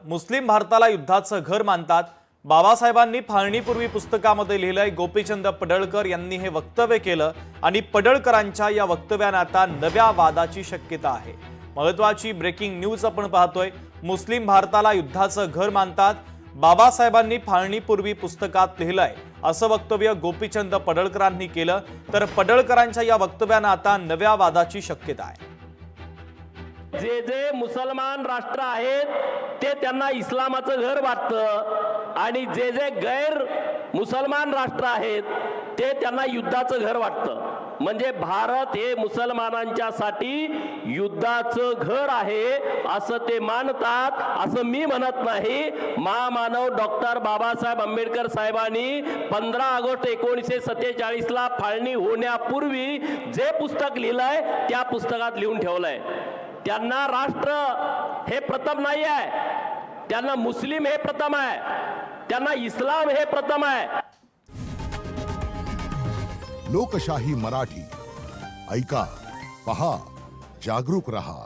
मुस्लिम भारताला युद्धाचं घर मानतात। बाबासाहेबांनी फाळणीपूर्वी पुस्तकामध्ये लिहिलंय। गोपीचंद पडळकर यांनी हे वक्तव्य केलं आणि पडळकरांच्या या वक्तव्याने आता नव्या वादाची शक्यता आहे। महत्त्वाची ब्रेकिंग न्यूज आपण पाहतोय। मुस्लिम भारताला युद्धाचं घर मानतात, बाबासाहेबांनी फाळणीपूर्वी पुस्तकात लिहिलंय असं वक्तव्य गोपीचंद पडळकरांनी केलं। तर पडळकरांच्या या वक्तव्याने आता नव्या वादाची शक्यता आहे। जे जे मुसलमान राष्ट्र आहेत ते त्यांना इस्लामाचं घर वाटतं आणि जे जे गैर मुसलमान राष्ट्र आहेत ते त्यांना युद्धाचं घर वाटतं। म्हणजे भारत हे मुसलमानांच्यासाठी युद्धाचं घर आहे असं ते मानतात, असं मी म्हणत नाही। महामानव डॉक्टर बाबासाहेब आंबेडकर साहेबांनी 15 ऑगस्ट 1947 ला फाळणी होण्यापूर्वी जे पुस्तक लिहिलंय त्या पुस्तकात लिहून ठेवलंय। त्यांना राष्ट्र हे प्रथम नाही आहे, त्यांना मुस्लिम हे प्रथम आहे, त्यांना इस्लाम हे प्रथम आहे। लोकशाही मराठी ऐका, पहा, जागरूक रहा।